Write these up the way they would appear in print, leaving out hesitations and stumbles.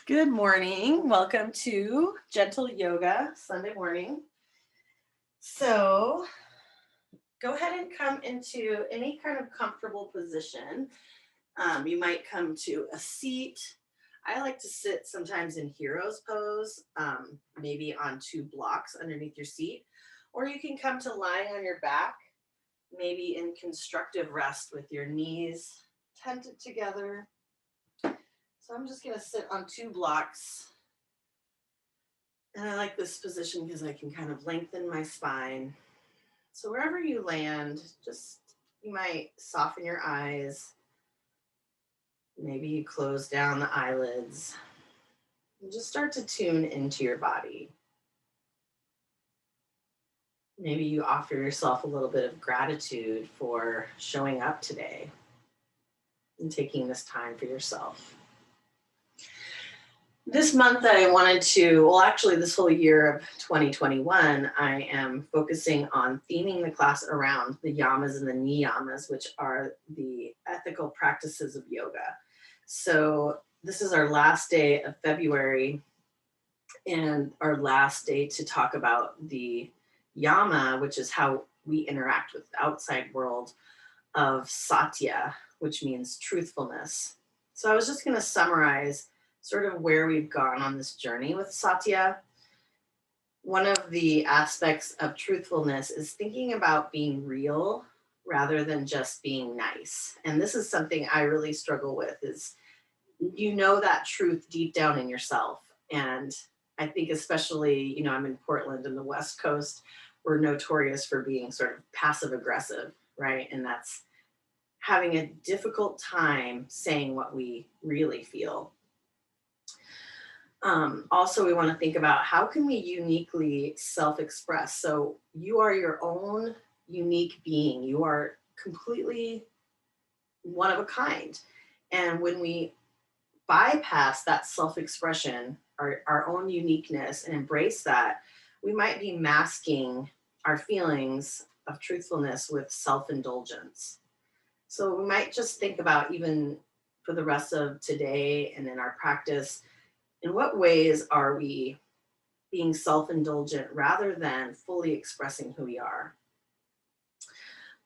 Good morning. Welcome to Gentle Yoga Sunday morning. So go ahead and come into any kind of comfortable position. You might come to a seat. I like to sit sometimes in hero's pose, maybe on two blocks underneath your seat, or you can come to lying on your back, maybe in constructive rest with your knees tented together. So I'm just going to sit on two blocks. And I like this position because I can kind of lengthen my spine. So wherever you land, you might soften your eyes. Maybe you close down the eyelids. And just start to tune into your body. Maybe you offer yourself a little bit of gratitude for showing up today and taking this time for yourself. This month I wanted to, actually this whole year of 2021, I am focusing on theming the class around the yamas and the niyamas, which are the ethical practices of yoga. So this is our last day of February and our last day to talk about the yama, which is how we interact with the outside world, of satya, which means truthfulness. So I was just going to summarize sort of where we've gone on this journey with satya. One of the aspects of truthfulness is thinking about being real rather than just being nice. And this is something I really struggle with, is that truth deep down in yourself. And I think especially, I'm in Portland in the West Coast, we're notorious for being sort of passive aggressive, right? And that's having a difficult time saying what we really feel. Also, we want to think about how can we uniquely self-express. So you are your own unique being. You are completely one of a kind. And when we bypass that self-expression, our own uniqueness, and embrace that, we might be masking our feelings of truthfulness with self-indulgence. So we might just think about, even for the rest of today and in our practice, in what ways are we being self-indulgent rather than fully expressing who we are?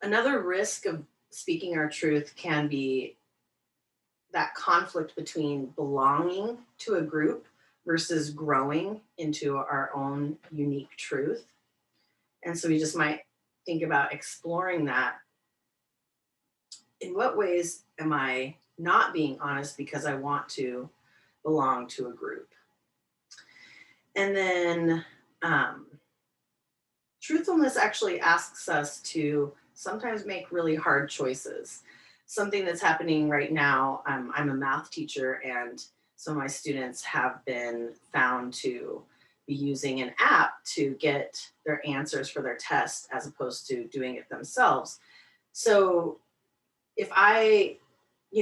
Another risk of speaking our truth can be that conflict between belonging to a group versus growing into our own unique truth. And so we just might think about exploring that. In what ways am I not being honest because I want to belong to a group? And then truthfulness actually asks us to sometimes make really hard choices. Something that's happening right now, I'm a math teacher, and some of my students have been found to be using an app to get their answers for their test as opposed to doing it themselves. So if I,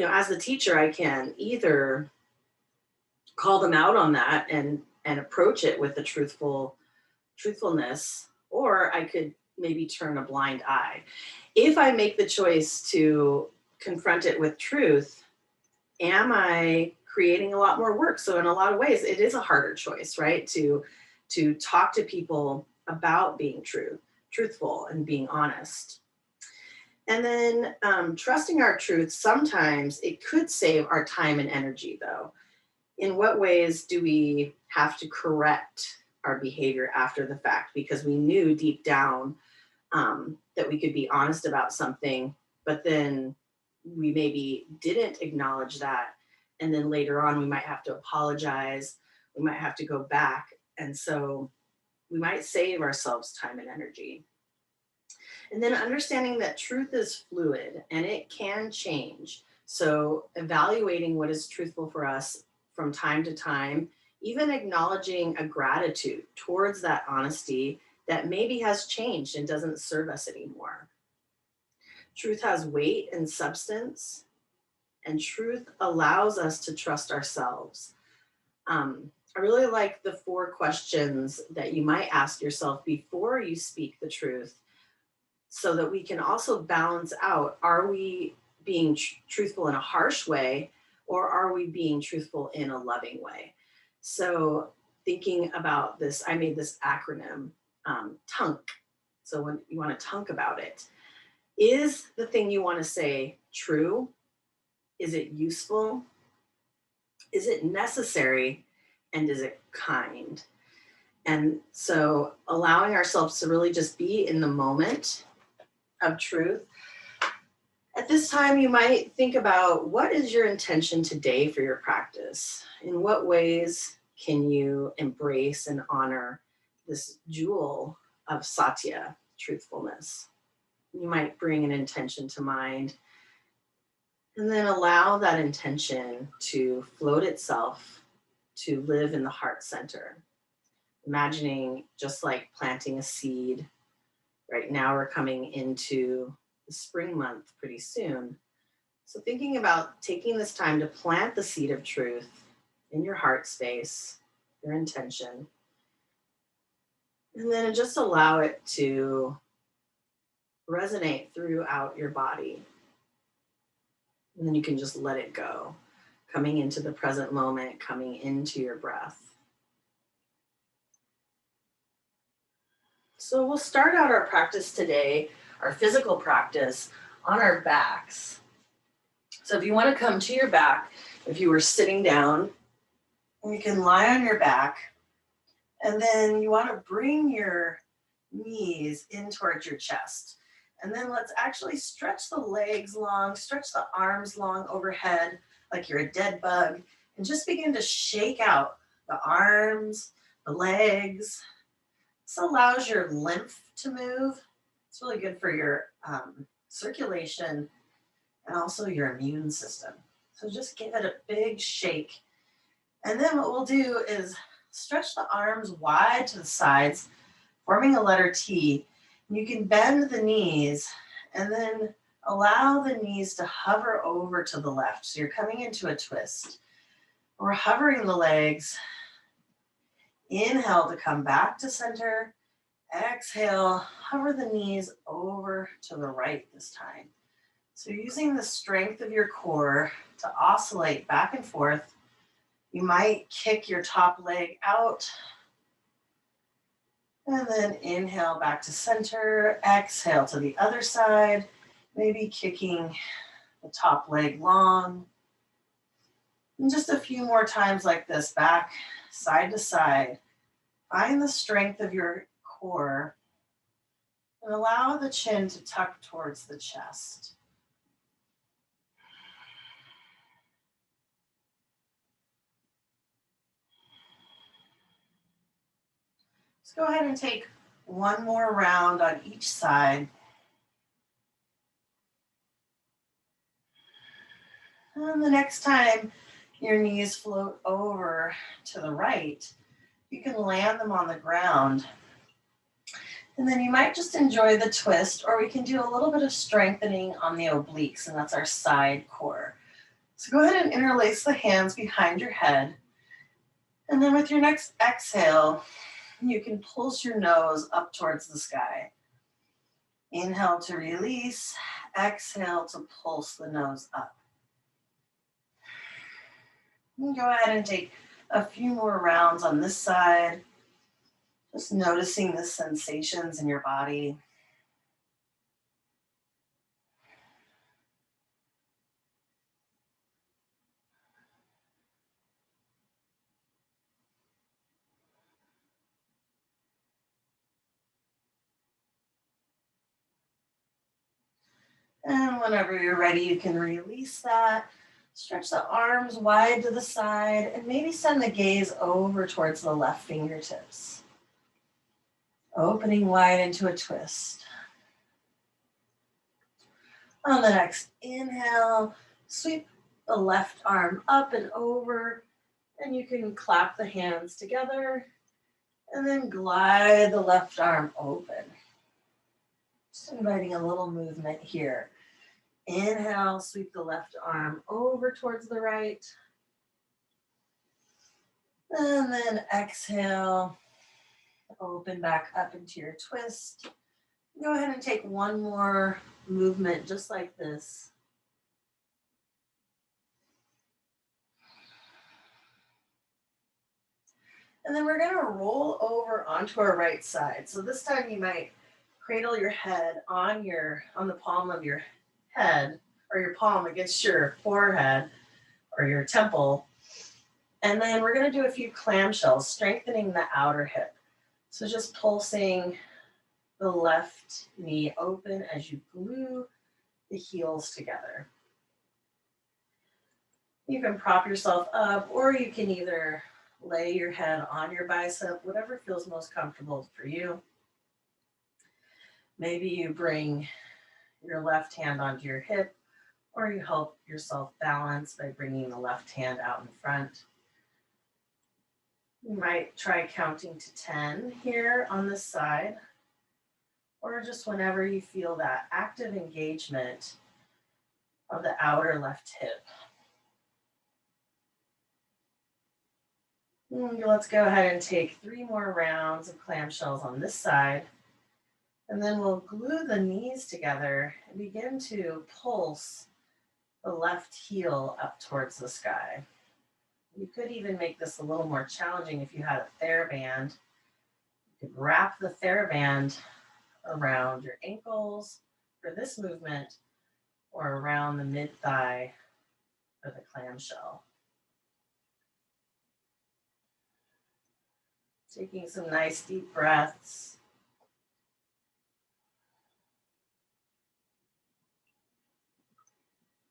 as the teacher, I can either call them out on that and approach it with a truthfulness, or I could maybe turn a blind eye. If I make the choice to confront it with truth, am I creating a lot more work? So in a lot of ways, it is a harder choice, right? To talk to people about being truthful and being honest. And then trusting our truth, sometimes it could save our time and energy, though. In what ways do we have to correct our behavior after the fact because we knew deep down that we could be honest about something, but then we maybe didn't acknowledge that, and then later on we might have to apologize, we might have to go back, and so we might save ourselves time and energy. And then understanding that truth is fluid and it can change. So evaluating what is truthful for us from time to time, even acknowledging a gratitude towards that honesty that maybe has changed and doesn't serve us anymore. Truth has weight and substance, and truth allows us to trust ourselves. I really like the 4 questions that you might ask yourself before you speak the truth, so that we can also balance out, are we being truthful in a harsh way, or are we being truthful in a loving way? So thinking about this, I made this acronym, TUNK. So when you want to TUNK about it, is the thing you want to say true? Is it useful? Is it necessary? And is it kind? And so allowing ourselves to really just be in the moment of truth. At this time, you might think about, what is your intention today for your practice? In what ways can you embrace and honor this jewel of satya, truthfulness? You might bring an intention to mind and then allow that intention to float itself to live in the heart center. Imagining just like planting a seed. Right now, we're coming into the spring month pretty soon. So, thinking about taking this time to plant the seed of truth in your heart space, your intention, and then just allow it to resonate throughout your body. And then you can just let it go, coming into the present moment, coming into your breath. So we'll start out our practice today, our physical practice, on our backs. So if you want to come to your back, if you were sitting down, you can lie on your back, and then you want to bring your knees in towards your chest. And then let's actually stretch the legs long, stretch the arms long overhead like you're a dead bug, and just begin to shake out the arms, the legs. This allows your lymph to move. It's really good for your circulation and also your immune system. So just give it a big shake. And then what we'll do is stretch the arms wide to the sides, forming a letter T. You can bend the knees and then allow the knees to hover over to the left. So you're coming into a twist. We're hovering the legs. Inhale to come back to center. Exhale, hover the knees over to the right this time. So using the strength of your core to oscillate back and forth. You might kick your top leg out. And then inhale back to center. Exhale to the other side. Maybe kicking the top leg long. And just a few more times like this, back, side to side. Find the strength of your core and allow the chin to tuck towards the chest. Let's go ahead and take one more round on each side. And the next time your knees float over to the right, you can land them on the ground. And then you might just enjoy the twist, or we can do a little bit of strengthening on the obliques, and that's our side core. So go ahead and interlace the hands behind your head. And then with your next exhale, you can pulse your nose up towards the sky. Inhale to release, exhale to pulse the nose up. You can go ahead and take a few more rounds on this side, just noticing the sensations in your body. And whenever you're ready, you can release that. Stretch the arms wide to the side and maybe send the gaze over towards the left fingertips. Opening wide into a twist. On the next inhale, sweep the left arm up and over, and you can clap the hands together and then glide the left arm open. Just inviting a little movement here. Inhale, sweep the left arm over towards the right. And then exhale, open back up into your twist. Go ahead and take one more movement just like this. And then we're gonna roll over onto our right side. So this time you might cradle your head on the palm of your head, or your palm against your forehead or your temple. And then we're gonna do a few clamshells, strengthening the outer hip. So just pulsing the left knee open as you glue the heels together. You can prop yourself up, or you can either lay your head on your bicep, whatever feels most comfortable for you. Maybe you bring your left hand onto your hip, or you help yourself balance by bringing the left hand out in front. You might try counting to 10 here on this side, or just whenever you feel that active engagement of the outer left hip. Let's go ahead and take 3 more rounds of clamshells on this side. And then we'll glue the knees together and begin to pulse the left heel up towards the sky. You could even make this a little more challenging if you had a TheraBand. You could wrap the TheraBand around your ankles for this movement, or around the mid-thigh for the clamshell. Taking some nice deep breaths.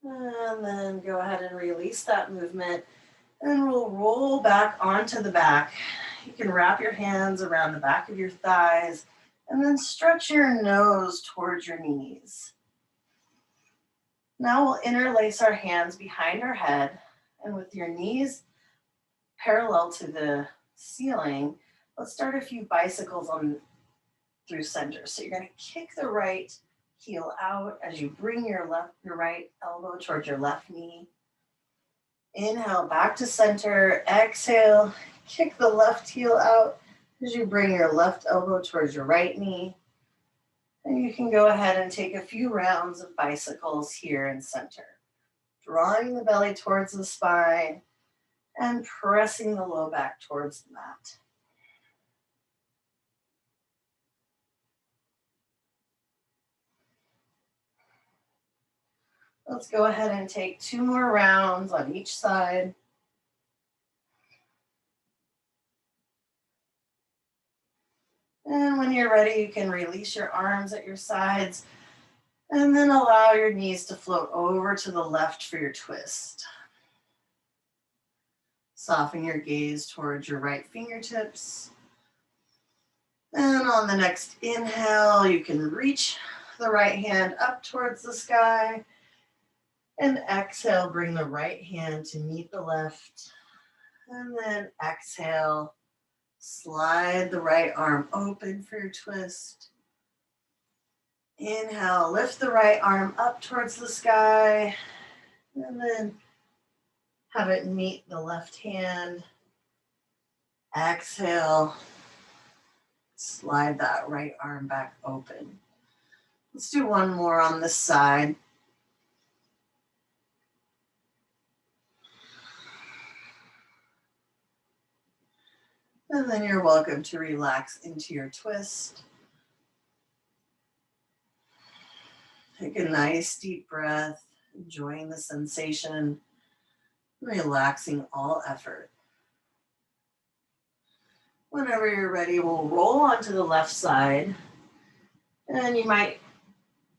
And then go ahead and release that movement. And we'll roll back onto the back. You can wrap your hands around the back of your thighs and then stretch your nose towards your knees. Now we'll interlace our hands behind our head, and with your knees parallel to the ceiling, let's start a few bicycles on through center. So you're going to kick the right heel out as you bring your right elbow towards your left knee. Inhale back to center. Exhale, kick the left heel out as you bring your left elbow towards your right knee. And you can go ahead and take a few rounds of bicycles here in center, drawing the belly towards the spine and pressing the low back towards the mat. Let's go ahead and take 2 more rounds on each side. And when you're ready, you can release your arms at your sides and then allow your knees to float over to the left for your twist. Soften your gaze towards your right fingertips. And on the next inhale, you can reach the right hand up towards the sky. And exhale, bring the right hand to meet the left. And then exhale, slide the right arm open for your twist. Inhale, lift the right arm up towards the sky. And then have it meet the left hand. Exhale, slide that right arm back open. Let's do one more on this side. And then you're welcome to relax into your twist. Take a nice deep breath, enjoying the sensation, relaxing all effort. Whenever you're ready, we'll roll onto the left side. And you might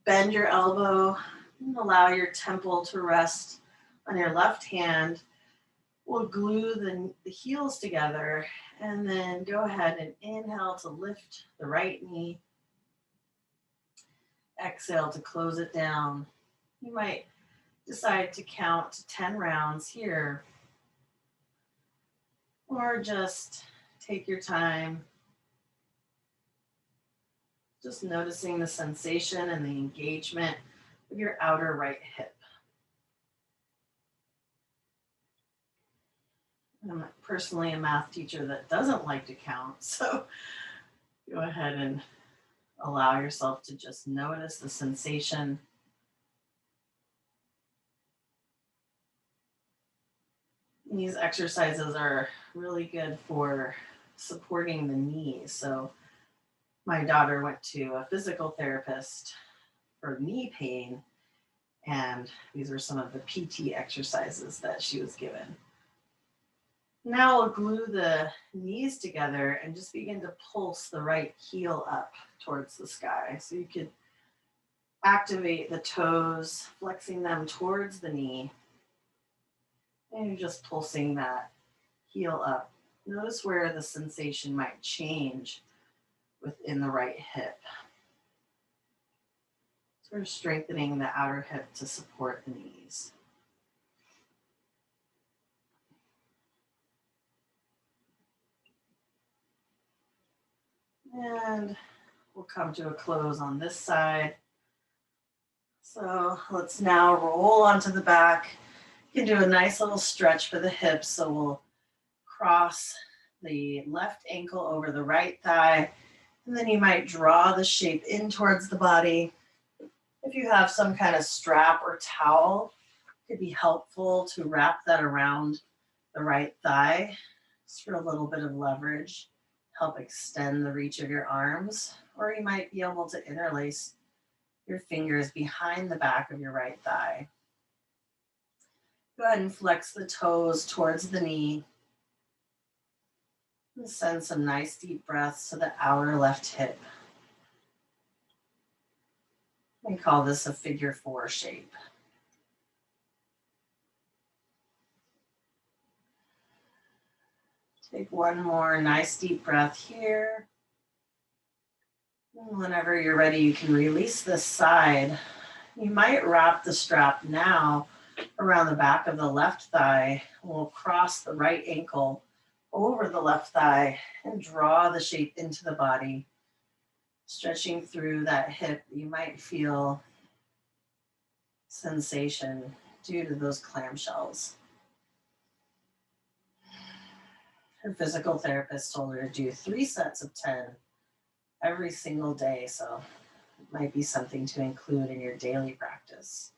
bend your elbow and allow your temple to rest on your left hand. We'll glue the heels together and then go ahead and inhale to lift the right knee. Exhale to close it down. You might decide to count to 10 rounds here, or just take your time, just noticing the sensation and the engagement of your outer right hip. I'm personally a math teacher that doesn't like to count, so go ahead and allow yourself to just notice the sensation. These exercises are really good for supporting the knee. So my daughter went to a physical therapist for knee pain, and these were some of the PT exercises that she was given. Now I'll glue the knees together and just begin to pulse the right heel up towards the sky. So you could activate the toes, flexing them towards the knee, and you're just pulsing that heel up. Notice where the sensation might change within the right hip. Sort of strengthening the outer hip to support the knees. And we'll come to a close on this side. So let's now roll onto the back. You can do a nice little stretch for the hips. So we'll cross the left ankle over the right thigh, and then you might draw the shape in towards the body. If you have some kind of strap or towel, it could be helpful to wrap that around the right thigh just for a little bit of leverage, help extend the reach of your arms, or you might be able to interlace your fingers behind the back of your right thigh. Go ahead and flex the toes towards the knee. And send some nice deep breaths to the outer left hip. We call this a figure 4 shape. Take one more nice deep breath here. And whenever you're ready, you can release this side. You might wrap the strap now around the back of the left thigh. We'll cross the right ankle over the left thigh and draw the shape into the body, stretching through that hip. You might feel sensation due to those clamshells. Her physical therapist told her to do 3 sets of 10 every single day, so it might be something to include in your daily practice.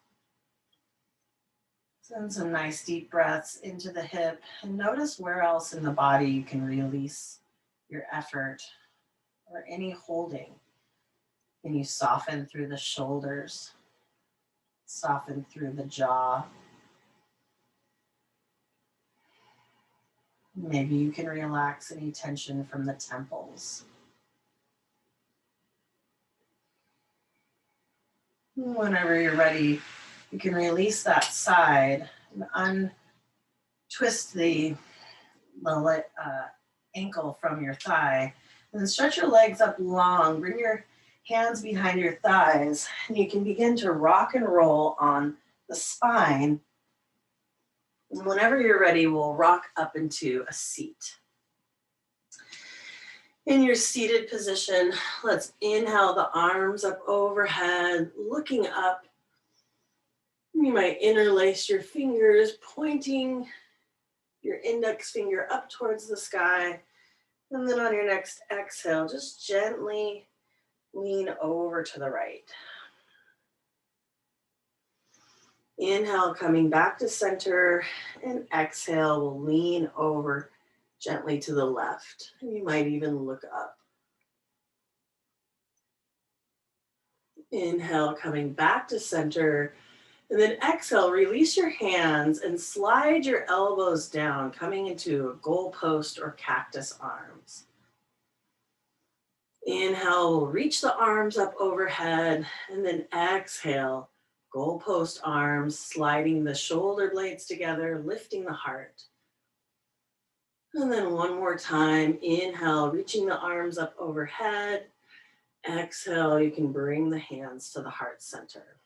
Send some nice deep breaths into the hip and notice where else in the body you can release your effort or any holding. Can you soften through the shoulders, soften through the jaw? Maybe you can relax any tension from the temples. Whenever you're ready, you can release that side and untwist the ankle from your thigh. And then stretch your legs up long. Bring your hands behind your thighs. And you can begin to rock and roll on the spine. And whenever you're ready, we'll rock up into a seat. In your seated position, let's inhale the arms up overhead, looking up. You might interlace your fingers, pointing your index finger up towards the sky. And then on your next exhale, just gently lean over to the right. Inhale, coming back to center, and exhale, we'll lean over gently to the left. You might even look up. Inhale, coming back to center, and then exhale, release your hands and slide your elbows down, coming into a goalpost or cactus arms. Inhale, we'll reach the arms up overhead, and then exhale, goalpost arms, sliding the shoulder blades together, lifting the heart. And then one more time, inhale, reaching the arms up overhead. Exhale, you can bring the hands to the heart center.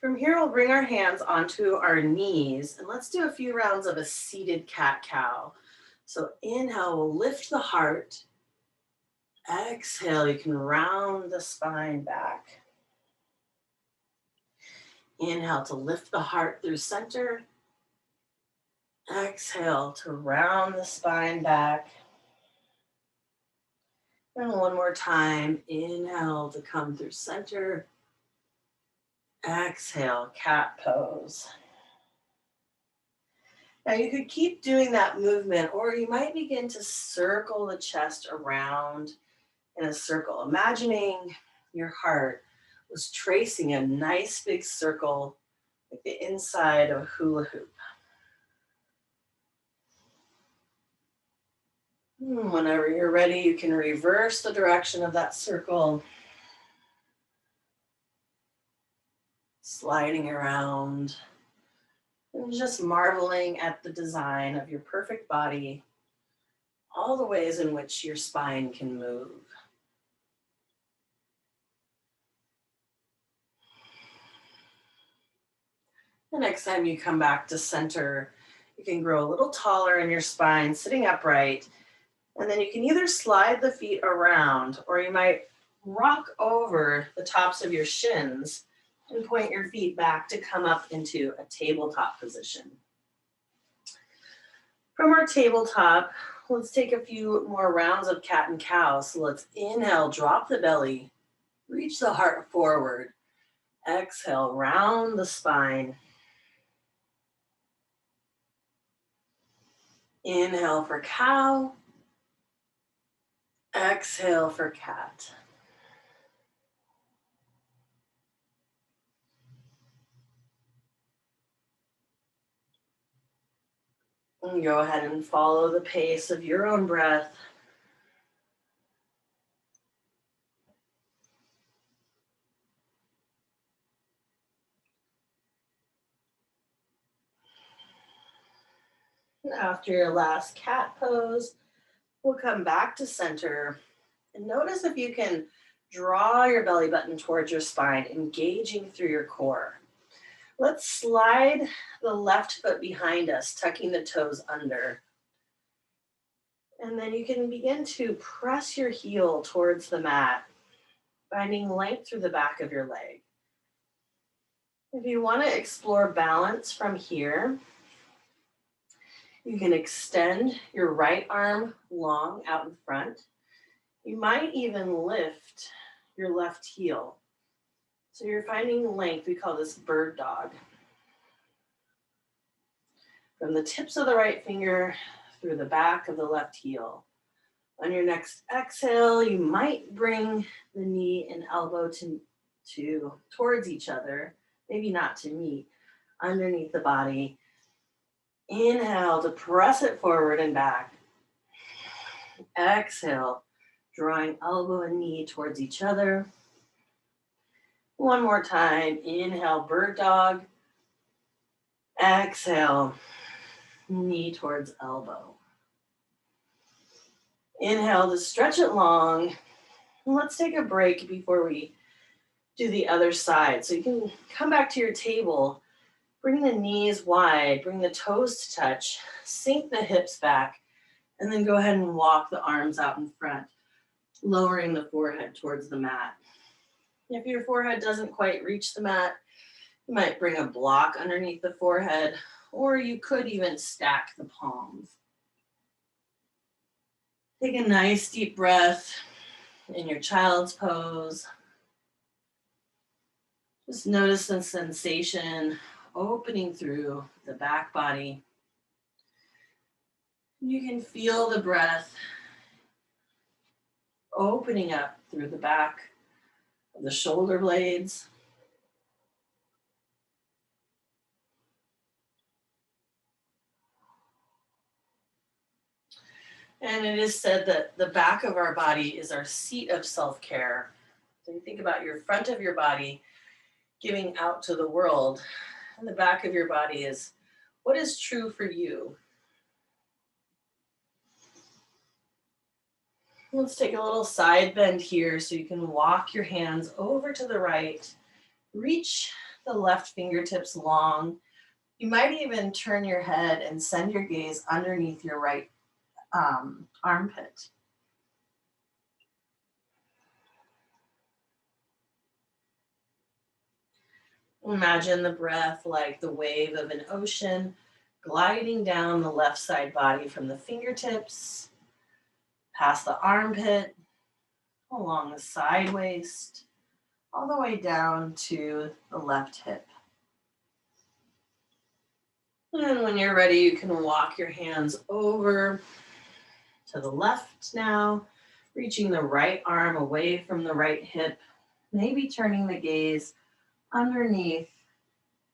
From here, we'll bring our hands onto our knees, and let's do a few rounds of a seated cat-cow. So inhale, we'll lift the heart. Exhale, you can round the spine back. Inhale to lift the heart through center. Exhale to round the spine back. And one more time, inhale to come through center. Exhale, cat pose. Now you could keep doing that movement, or you might begin to circle the chest around in a circle, imagining your heart was tracing a nice big circle like the inside of a hula hoop. Whenever you're ready, you can reverse the direction of that circle, sliding around and just marveling at the design of your perfect body, all the ways in which your spine can move. The next time you come back to center, you can grow a little taller in your spine, sitting upright, and then you can either slide the feet around or you might rock over the tops of your shins and point your feet back to come up into a tabletop position. From our tabletop, let's take a few more rounds of cat and cow. So let's inhale, drop the belly, reach the heart forward. Exhale, round the spine. Inhale for cow. Exhale for cat. And go ahead and follow the pace of your own breath. And after your last cat pose, we'll come back to center. And notice if you can draw your belly button towards your spine, engaging through your core. Let's slide the left foot behind us, tucking the toes under. And then you can begin to press your heel towards the mat, finding length through the back of your leg. If you want to explore balance from here, you can extend your right arm long out in front. You might even lift your left heel. So you're finding length. We call this bird dog. From the tips of the right finger through the back of the left heel. On your next exhale, you might bring the knee and elbow towards each other, maybe not to meet, underneath the body. Inhale to press it forward and back. Exhale, drawing elbow and knee towards each other. One more time. Inhale, bird dog. Exhale, knee towards elbow. Inhale to stretch it long. And let's take a break before we do the other side. So you can come back to your table, bring the knees wide, bring the toes to touch, sink the hips back, and then go ahead and walk the arms out in front, lowering the forehead towards the mat. If your forehead doesn't quite reach the mat, you might bring a block underneath the forehead, or you could even stack the palms. Take a nice deep breath in your child's pose. Just notice the sensation opening through the back body. You can feel the breath opening up through the back of the shoulder blades. And it is said that the back of our body is our seat of self-care. So you think about your front of your body giving out to the world, and the back of your body is what is true for you. Let's take a little side bend here so you can walk your hands over to the right, reach the left fingertips long. You might even turn your head and send your gaze underneath your right armpit. Imagine the breath like the wave of an ocean gliding down the left side body from the fingertips, past the armpit, along the side waist, all the way down to the left hip. And when you're ready, you can walk your hands over to the left now, reaching the right arm away from the right hip, maybe turning the gaze underneath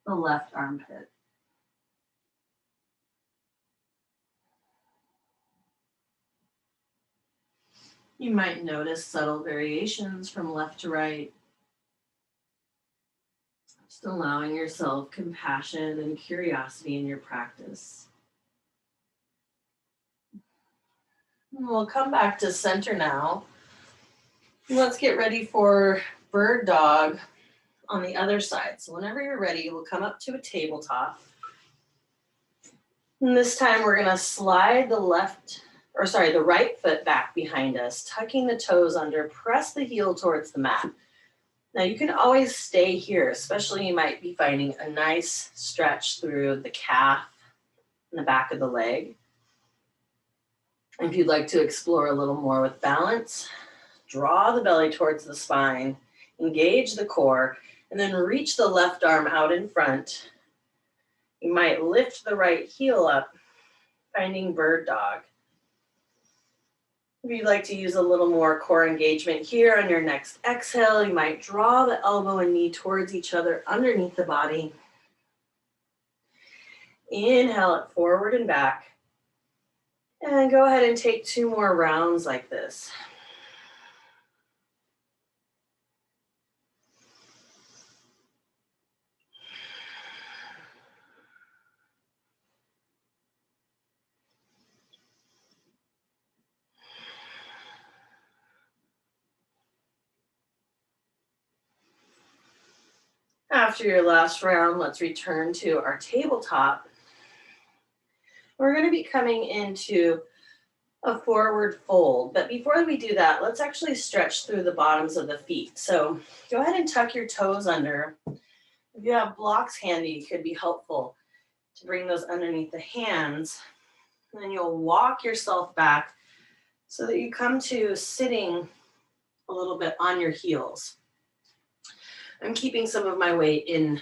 the left armpit. You might notice subtle variations from left to right. Just allowing yourself compassion and curiosity in your practice. We'll come back to center now. Let's get ready for bird dog on the other side. So whenever you're ready, we'll come up to a tabletop. And this time we're gonna slide the right foot back behind us, tucking the toes under, press the heel towards the mat. Now you can always stay here, especially you might be finding a nice stretch through the calf and the back of the leg. If you'd like to explore a little more with balance, draw the belly towards the spine, engage the core, and then reach the left arm out in front. You might lift the right heel up, finding bird dog. If you'd like to use a little more core engagement here on your next exhale, you might draw the elbow and knee towards each other underneath the body. Inhale it forward and back. And go ahead and take 2 more rounds like this. After your last round, let's return to our tabletop. We're going to be coming into a forward fold, but before we do that, let's actually stretch through the bottoms of the feet. So go ahead and tuck your toes under. If you have blocks handy, it could be helpful to bring those underneath the hands. And then you'll walk yourself back so that you come to sitting a little bit on your heels. I'm keeping some of my weight in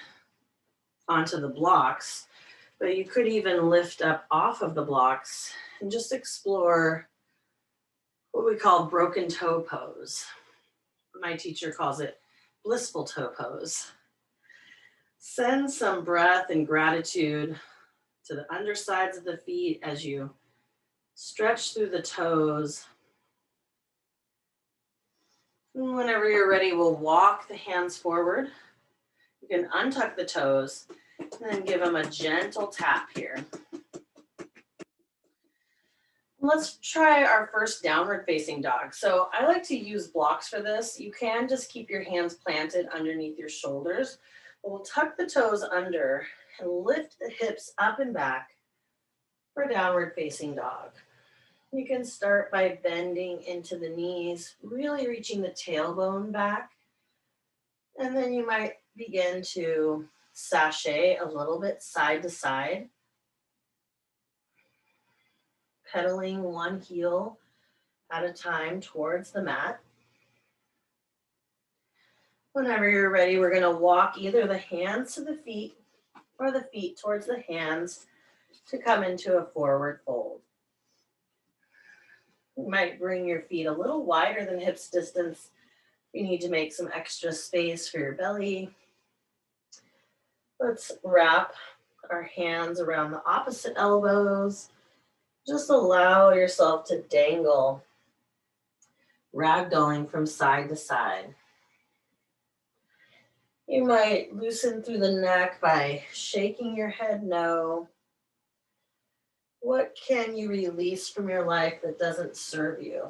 onto the blocks, but you could even lift up off of the blocks and just explore what we call broken toe pose. My teacher calls it blissful toe pose. Send some breath and gratitude to the undersides of the feet as you stretch through the toes. And whenever you're ready, we'll walk the hands forward. You can untuck the toes and then give them a gentle tap here. Let's try our first downward facing dog. So I like to use blocks for this. You can just keep your hands planted underneath your shoulders. We'll tuck the toes under and lift the hips up and back for downward facing dog. You can start by bending into the knees, really reaching the tailbone back. And then you might begin to sashay a little bit side to side, pedaling one heel at a time towards the mat. Whenever you're ready, we're going to walk either the hands to the feet or the feet towards the hands to come into a forward fold. You might bring your feet a little wider than hips distance. You need to make some extra space for your belly. Let's wrap our hands around the opposite elbows. Just allow yourself to dangle, ragdolling from side to side. You might loosen through the neck by shaking your head no. What can you release from your life that doesn't serve you?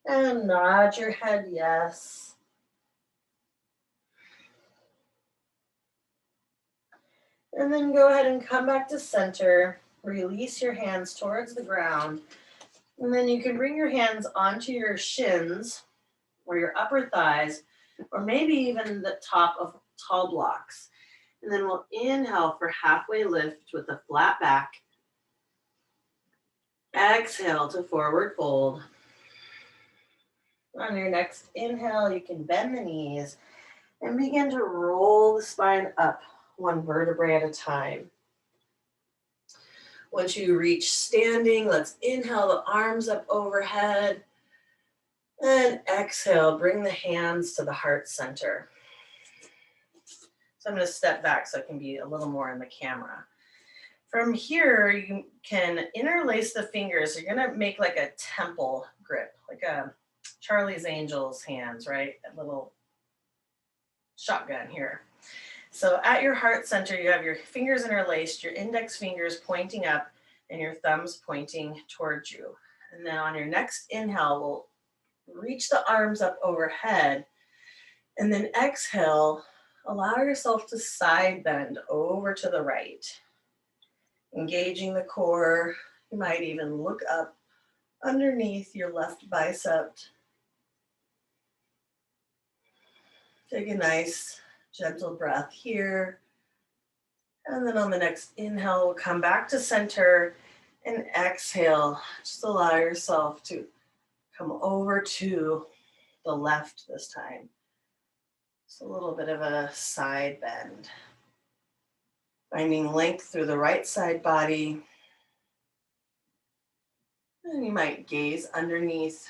And nod your head yes. And then go ahead and come back to center. Release your hands towards the ground. And then you can bring your hands onto your shins or your upper thighs, or maybe even the top of tall blocks. And then we'll inhale for halfway lift with a flat back. Exhale to forward fold. On your next inhale, you can bend the knees and begin to roll the spine up one vertebrae at a time. Once you reach standing, let's inhale the arms up overhead. And exhale, bring the hands to the heart center. So I'm going to step back so it can be a little more in the camera. From here, you can interlace the fingers. You're going to make like a temple grip, like a Charlie's Angels hands, right? A little shotgun here. So at your heart center, you have your fingers interlaced, your index fingers pointing up, and your thumbs pointing towards you. And then on your next inhale, we'll reach the arms up overhead. And then exhale, allow yourself to side bend over to the right. Engaging the core. You might even look up underneath your left bicep. Take a nice gentle breath here. And then on the next inhale, we'll come back to center and exhale. Just allow yourself to come over to the left this time. Just a little bit of a side bend. Finding length through the right side body. And you might gaze underneath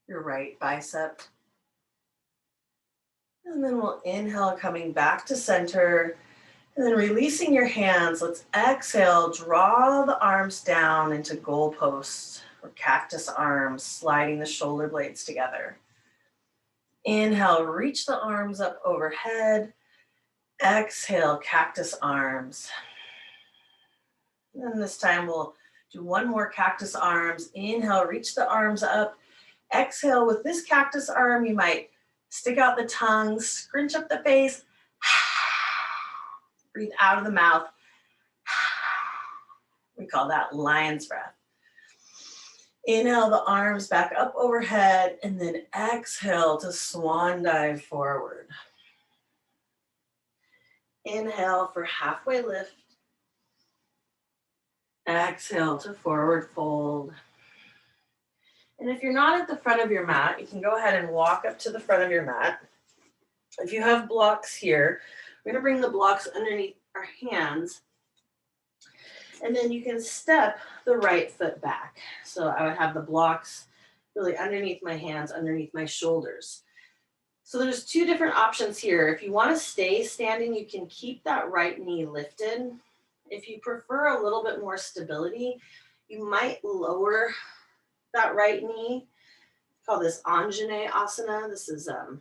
your right bicep. And then we'll inhale, coming back to center. And then releasing your hands, let's exhale, draw the arms down into goalposts or cactus arms, sliding the shoulder blades together. Inhale, reach the arms up overhead. Exhale, cactus arms. And this time we'll do one more cactus arms. Inhale, reach the arms up. Exhale, with this cactus arm, you might stick out the tongue, scrunch up the face. Breathe out of the mouth. We call that lion's breath. Inhale the arms back up overhead, and then exhale to swan dive forward. Inhale for halfway lift. Exhale to forward fold. And if you're not at the front of your mat, you can go ahead and walk up to the front of your mat. If you have blocks here, we're going to bring the blocks underneath our hands. And then you can step the right foot back. So I would have the blocks really underneath my hands, underneath my shoulders. So there's two different options here. If you want to stay standing, you can keep that right knee lifted. If you prefer a little bit more stability, you might lower that right knee. Call this Anjane Asana. This is a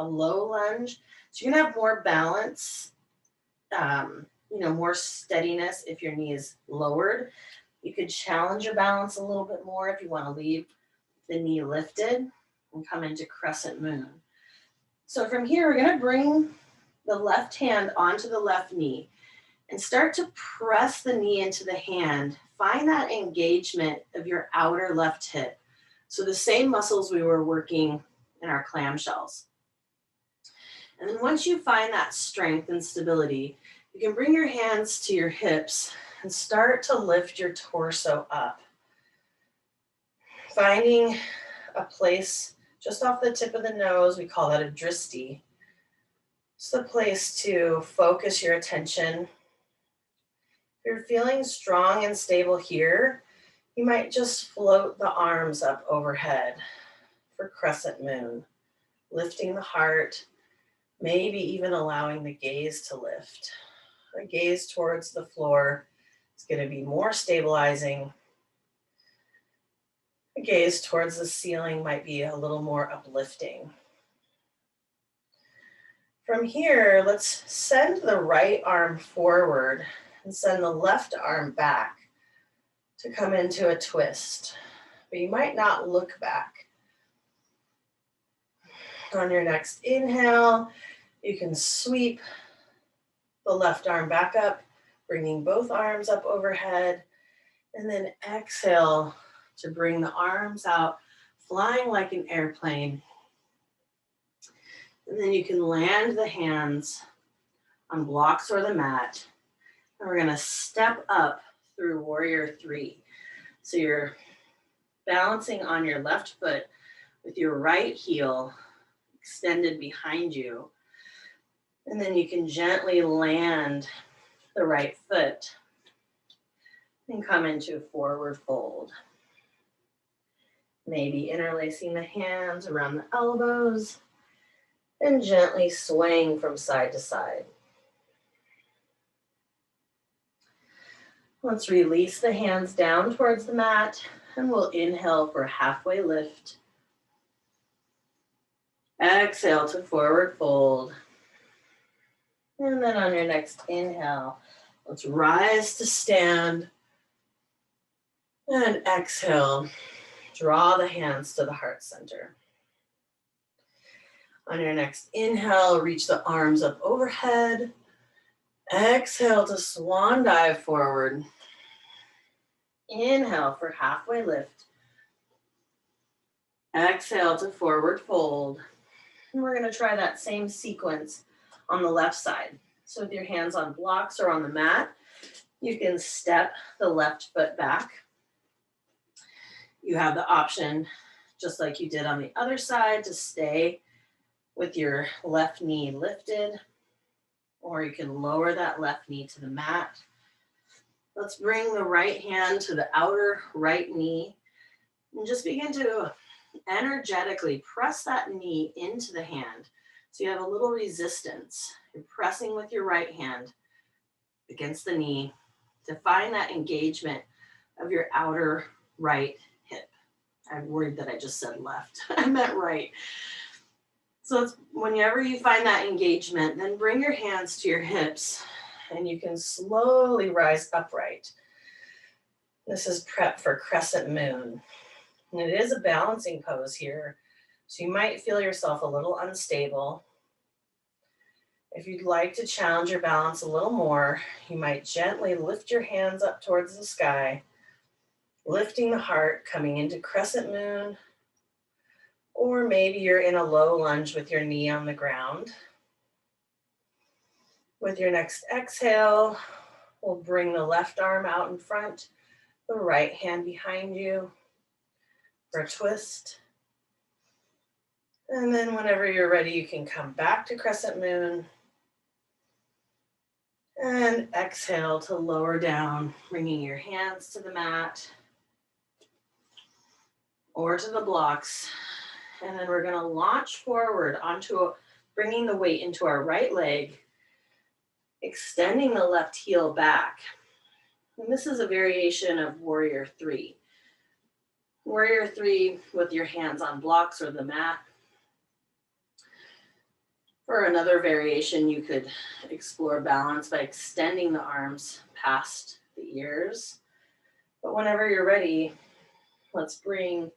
low lunge. So you're going to have more balance, more steadiness if your knee is lowered. You could challenge your balance a little bit more if you want to leave the knee lifted and come into crescent moon. So from here, we're going to bring the left hand onto the left knee and start to press the knee into the hand. Find that engagement of your outer left hip. So the same muscles we were working in our clamshells. And then once you find that strength and stability, you can bring your hands to your hips and start to lift your torso up. Finding a place just off the tip of the nose, we call that a dristi. It's the place to focus your attention. If you're feeling strong and stable here, you might just float the arms up overhead for crescent moon, lifting the heart, maybe even allowing the gaze to lift. A gaze towards the floor is going to be more stabilizing. A gaze towards the ceiling might be a little more uplifting. From here, let's send the right arm forward and send the left arm back to come into a twist. But you might not look back. On your next inhale, you can sweep the left arm back up, bringing both arms up overhead, and then exhale to bring the arms out, flying like an airplane. And then you can land the hands on blocks or the mat. And we're going to step up through warrior three. So you're balancing on your left foot with your right heel extended behind you. And then you can gently land the right foot and come into forward fold. Maybe interlacing the hands around the elbows and gently swaying from side to side. Let's release the hands down towards the mat and we'll inhale for halfway lift. Exhale to forward fold. And then on your next inhale, let's rise to stand. And exhale, draw the hands to the heart center. On your next inhale, reach the arms up overhead. Exhale to swan dive forward. Inhale for halfway lift. Exhale to forward fold. And we're going to try that same sequence on the left side. So with your hands on blocks or on the mat, you can step the left foot back. You have the option, just like you did on the other side, to stay with your left knee lifted, or you can lower that left knee to the mat. Let's bring the right hand to the outer right knee and just begin to energetically press that knee into the hand. So you have a little resistance. You're pressing with your right hand against the knee to find that engagement of your outer right hip. I'm worried that I just said left. I meant right. So it's, whenever you find that engagement, then bring your hands to your hips and you can slowly rise upright. This is prep for crescent moon. And it is a balancing pose here, so you might feel yourself a little unstable. If you'd like to challenge your balance a little more, you might gently lift your hands up towards the sky, lifting the heart, coming into crescent moon, or maybe you're in a low lunge with your knee on the ground. With your next exhale, we'll bring the left arm out in front, the right hand behind you for a twist. And then whenever you're ready, you can come back to crescent moon and exhale to lower down, bringing your hands to the mat or to the blocks. And then we're going to launch forward onto bringing the weight into our right leg, extending the left heel back. And this is a variation of Warrior 3. Warrior 3 with your hands on blocks or the mat. For another variation, you could explore balance by extending the arms past the ears. But whenever you're ready, let's bring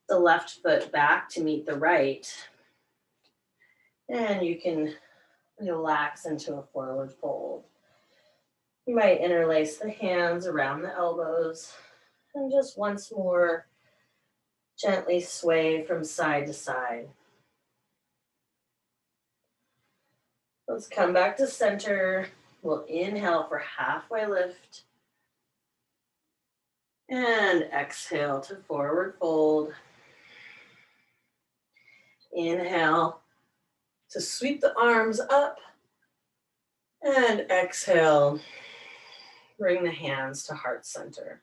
the left foot back to meet the right. And you can relax into a forward fold. You might interlace the hands around the elbows and just once more gently sway from side to side. Let's come back to center. We'll inhale for halfway lift. And exhale to forward fold. Inhale to sweep the arms up. And exhale, bring the hands to heart center.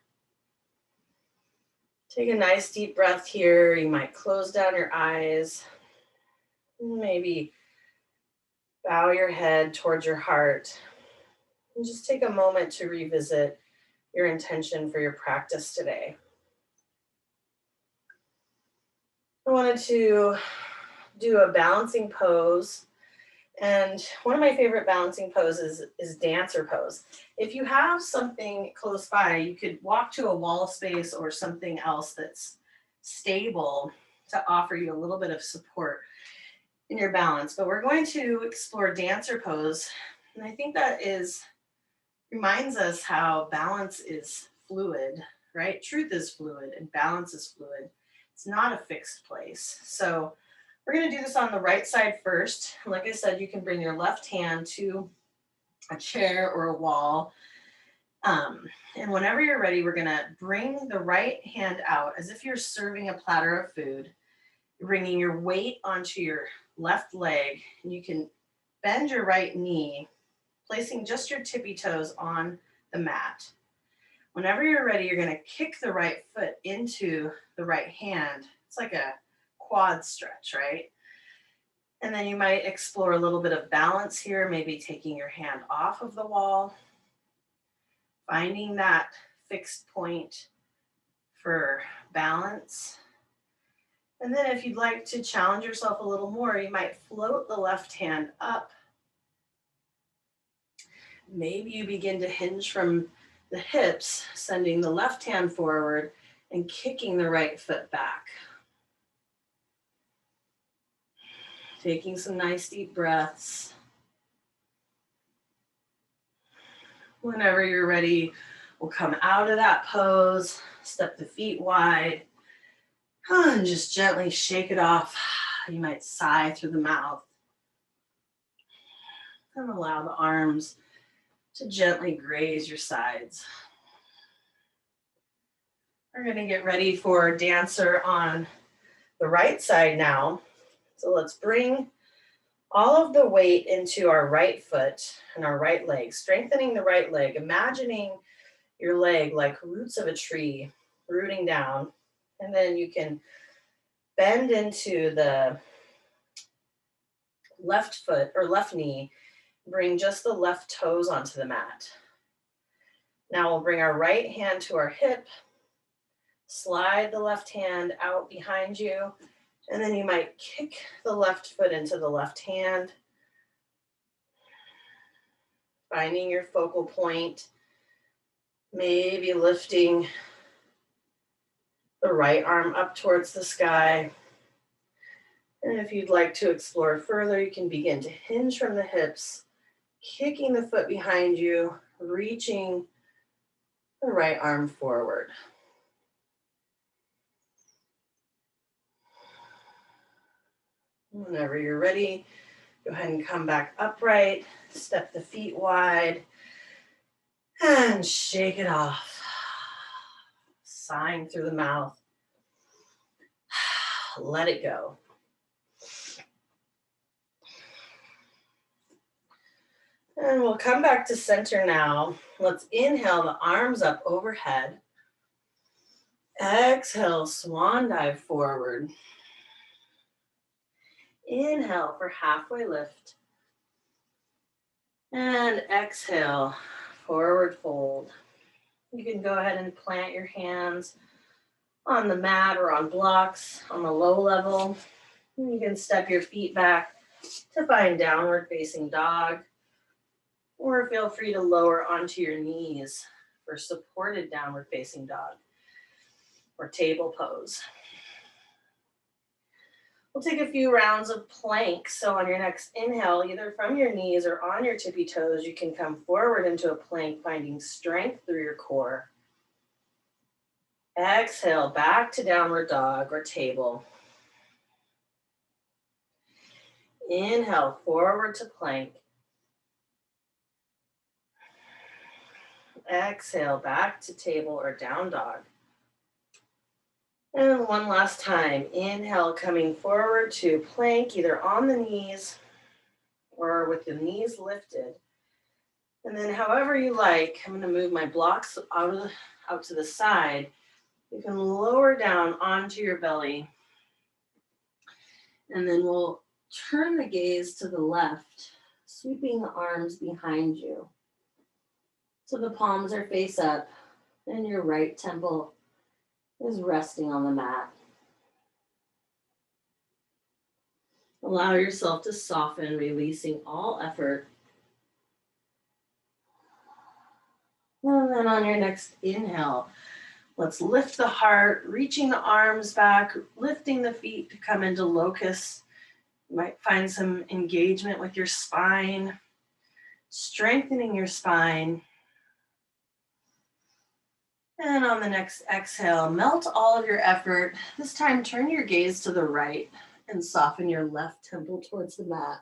Take a nice deep breath here. You might close down your eyes. Maybe bow your head towards your heart. And just take a moment to revisit your intention for your practice today. I wanted to do a balancing pose. And one of my favorite balancing poses is dancer pose. If you have something close by, you could walk to a wall space or something else that's stable to offer you a little bit of support in your balance. But we're going to explore dancer pose. And I think that reminds us how balance is fluid, right? Truth is fluid and balance is fluid. It's not a fixed place. So we're going to do this on the right side first. Like I said, you can bring your left hand to a chair or a wall. And whenever you're ready, we're going to bring the right hand out as if you're serving a platter of food. You're bringing your weight onto your left leg, and you can bend your right knee, placing just your tippy toes on the mat. Whenever you're ready, you're going to kick the right foot into the right hand. It's like a quad stretch, right? And then you might explore a little bit of balance here, maybe taking your hand off of the wall, finding that fixed point for balance. And then if you'd like to challenge yourself a little more, you might float the left hand up. Maybe you begin to hinge from the hips, sending the left hand forward and kicking the right foot back. Taking some nice deep breaths. Whenever you're ready, we'll come out of that pose, step the feet wide, and just gently shake it off. You might sigh through the mouth. And allow the arms to gently graze your sides. We're going to get ready for dancer on the right side now. So let's bring all of the weight into our right foot and our right leg, strengthening the right leg, imagining your leg like roots of a tree rooting down. And then you can bend into the left foot or left knee, bring just the left toes onto the mat. Now we'll bring our right hand to our hip, slide the left hand out behind you, and then you might kick the left foot into the left hand, finding your focal point, maybe lifting the right arm up towards the sky. And if you'd like to explore further, you can begin to hinge from the hips, kicking the foot behind you, reaching the right arm forward. Whenever you're ready, go ahead and come back upright, step the feet wide, and shake it off. Sighing through the mouth. Let it go. And we'll come back to center now. Let's inhale the arms up overhead. Exhale, swan dive forward. Inhale for halfway lift. And exhale, forward fold. You can go ahead and plant your hands on the mat or on blocks on the low level. You can step your feet back to find downward facing dog, or feel free to lower onto your knees for supported downward facing dog or table pose. We'll take a few rounds of plank. So on your next inhale, either from your knees or on your tippy toes, you can come forward into a plank, finding strength through your core. Exhale, back to downward dog or table. Inhale, forward to plank. Exhale, back to table or down dog. And one last time. Inhale, coming forward to plank, either on the knees or with the knees lifted. And then however you like, I'm going to move my blocks out to the side. You can lower down onto your belly. And then we'll turn the gaze to the left, sweeping the arms behind you. So the palms are face up and your right temple is resting on the mat. Allow yourself to soften, releasing all effort. And then on your next inhale, let's lift the heart, reaching the arms back, lifting the feet to come into locust. You might find some engagement with your spine, strengthening your spine. And on the next exhale, melt all of your effort. This time, turn your gaze to the right and soften your left temple towards the mat.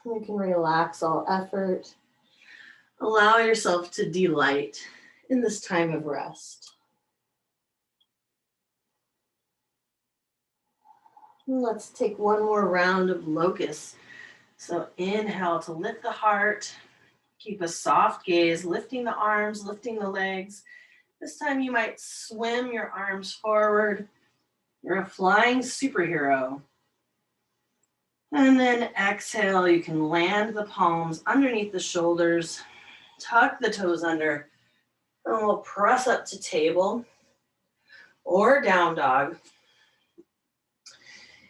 You can relax all effort. Allow yourself to delight in this time of rest. Let's take one more round of locust. So inhale to lift the heart. Keep a soft gaze, lifting the arms, lifting the legs. This time you might swim your arms forward. You're a flying superhero. And then exhale, you can land the palms underneath the shoulders, tuck the toes under, and we'll press up to table or down dog.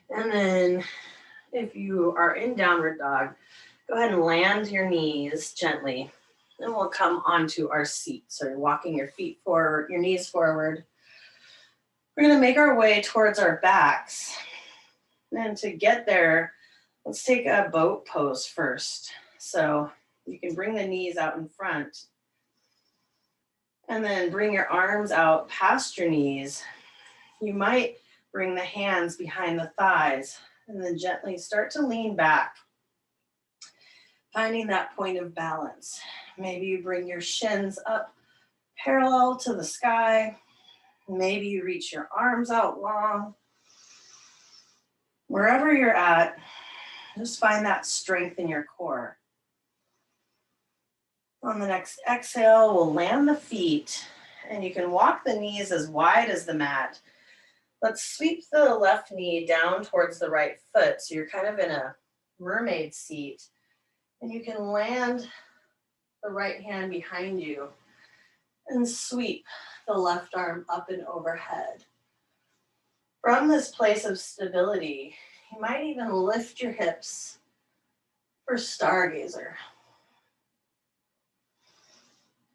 And then if you are in downward dog, go ahead and land your knees gently. And we'll come onto our seat. So you're walking your feet forward, your knees forward. We're going to make our way towards our backs. And to get there, let's take a boat pose first. So you can bring the knees out in front and then bring your arms out past your knees. You might bring the hands behind the thighs and then gently start to lean back, finding that point of balance. Maybe you bring your shins up parallel to the sky. Maybe you reach your arms out long. Wherever you're at, just find that strength in your core. On the next exhale, we'll land the feet and you can walk the knees as wide as the mat. Let's sweep the left knee down towards the right foot. So you're kind of in a mermaid seat and you can land the right hand behind you and sweep the left arm up and overhead. From this place of stability, you might even lift your hips for stargazer.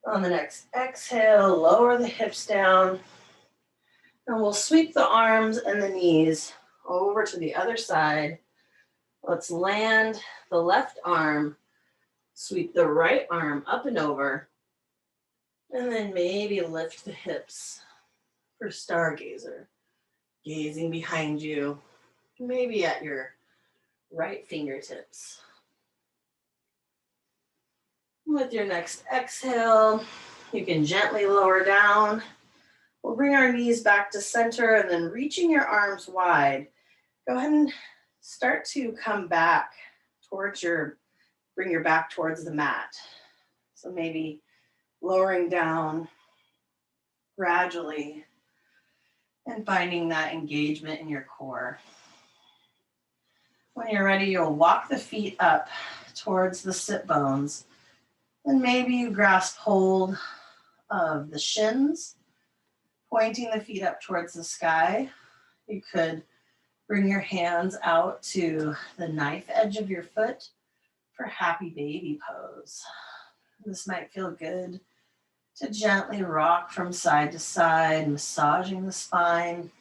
On the next exhale, lower the hips down, and we'll sweep the arms and the knees over to the other side. Let's land the left arm, sweep the right arm up and over, and then maybe lift the hips for stargazer, gazing behind you, maybe at your right fingertips. With your next exhale, you can gently lower down. We'll bring our knees back to center and then reaching your arms wide, go ahead and start to come back towards bring your back towards the mat. So maybe lowering down gradually and finding that engagement in your core. When you're ready, you'll walk the feet up towards the sit bones. And maybe you grasp hold of the shins, pointing the feet up towards the sky. You could bring your hands out to the knife edge of your foot for happy baby pose. This might feel good to gently rock from side to side, massaging the spine.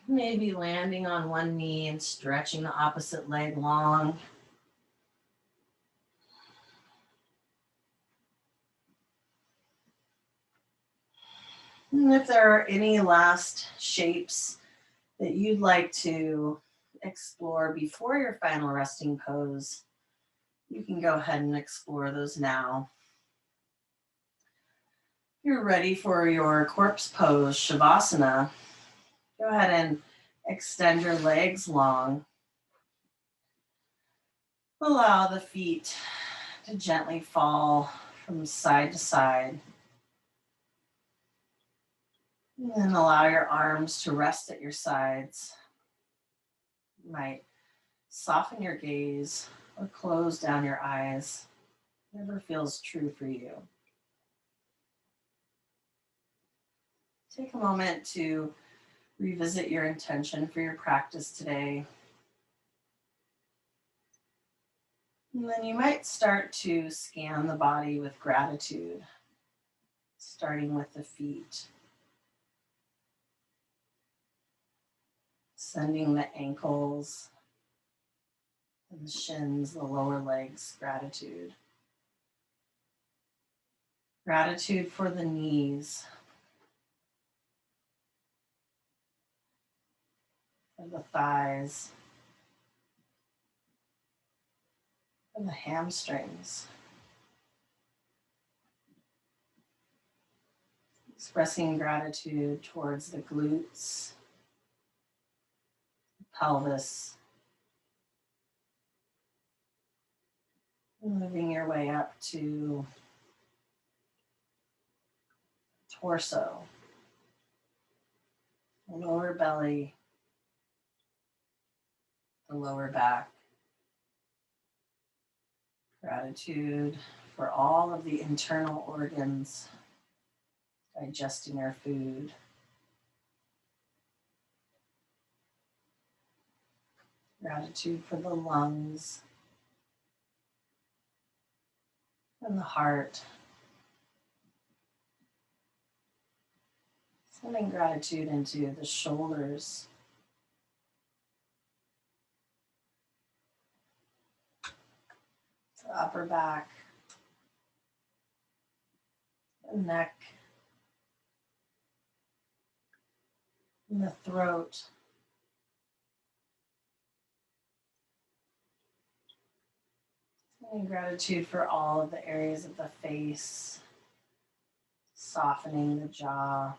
Maybe landing on one knee and stretching the opposite leg long. And if there are any last shapes that you'd like to explore before your final resting pose, you can go ahead and explore those now. If you're ready for your corpse pose, Shavasana, go ahead and extend your legs long. Allow the feet to gently fall from side to side. And then allow your arms to rest at your sides. You might soften your gaze or close down your eyes. Whatever feels true for you. Take a moment to revisit your intention for your practice today. And then you might start to scan the body with gratitude, starting with the feet. Sending the ankles and the shins, the lower legs, gratitude. Gratitude for the knees, for the thighs, for the hamstrings. Expressing gratitude towards the glutes, pelvis, moving your way up to torso, the lower belly, the lower back. Gratitude for all of the internal organs digesting our food. Gratitude for the lungs and the heart. Sending gratitude into the shoulders, the upper back, the neck, and the throat. Sending gratitude for all of the areas of the face, softening the jaw,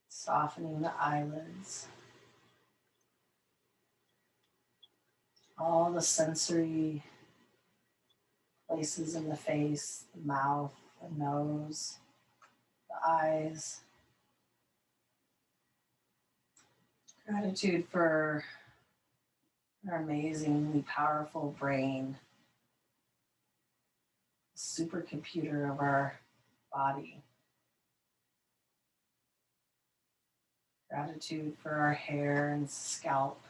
softening the eyelids, all the sensory places in the face, the mouth, the nose, the eyes. Gratitude for our amazingly powerful brain, the supercomputer of our body. Gratitude for our hair and scalp.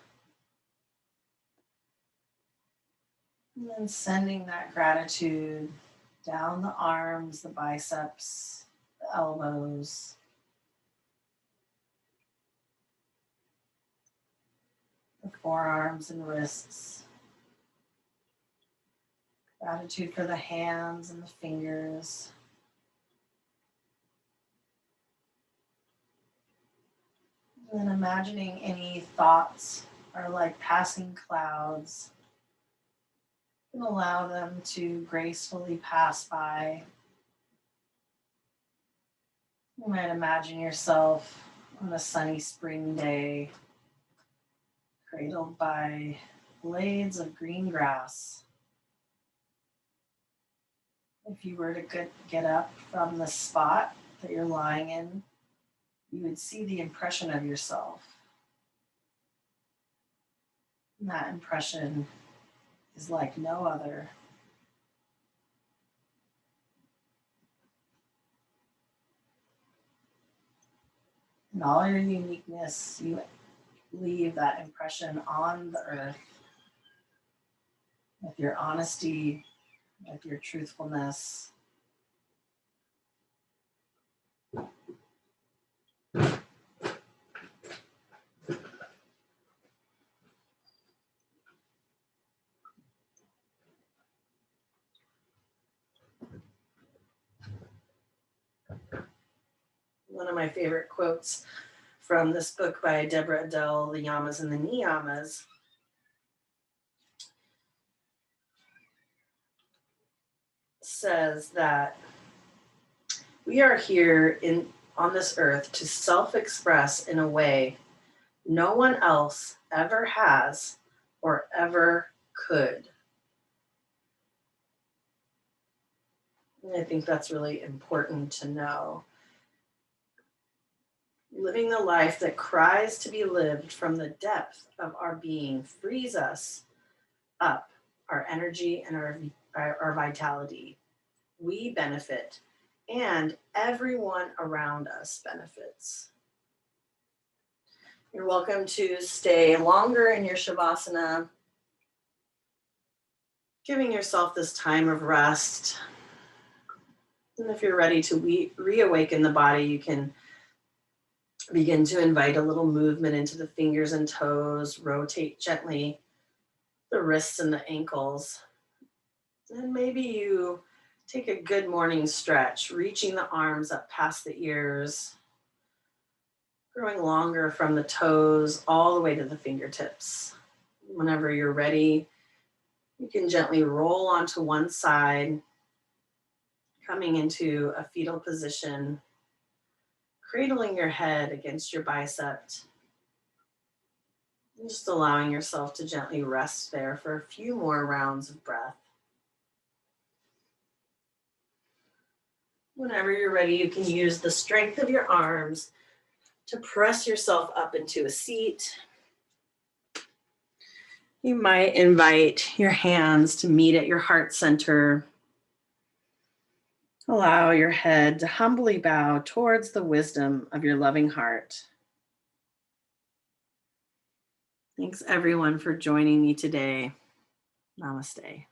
And then sending that gratitude down the arms, the biceps, the elbows, the forearms and wrists. Gratitude for the hands and the fingers. And then imagining any thoughts are like passing clouds. And allow them to gracefully pass by. You might imagine yourself on a sunny spring day, cradled by blades of green grass. If you were to get up from the spot that you're lying in, you would see the impression of yourself. And that impression is like no other. In all your uniqueness, you leave that impression on the earth with your honesty, with your truthfulness. One of my favorite quotes from this book by Deborah Adele, The Yamas and the Niyamas, says that we are here on this earth to self-express in a way no one else ever has or ever could. And I think that's really important to know. Living the life that cries to be lived from the depth of our being frees us up, our energy and our vitality. We benefit, and everyone around us benefits. You're welcome to stay longer in your Shavasana, giving yourself this time of rest. And if you're ready to reawaken the body, you can begin to invite a little movement into the fingers and toes, rotate gently the wrists and the ankles. And maybe you take a good morning stretch, reaching the arms up past the ears, growing longer from the toes all the way to the fingertips. Whenever you're ready, you can gently roll onto one side, Coming into a fetal position, cradling your head against your bicep, and just allowing yourself to gently rest there for a few more rounds of breath. Whenever you're ready, you can use the strength of your arms to press yourself up into a seat. You might invite your hands to meet at your heart center. Allow your head to humbly bow towards the wisdom of your loving heart. Thanks everyone for joining me today. Namaste.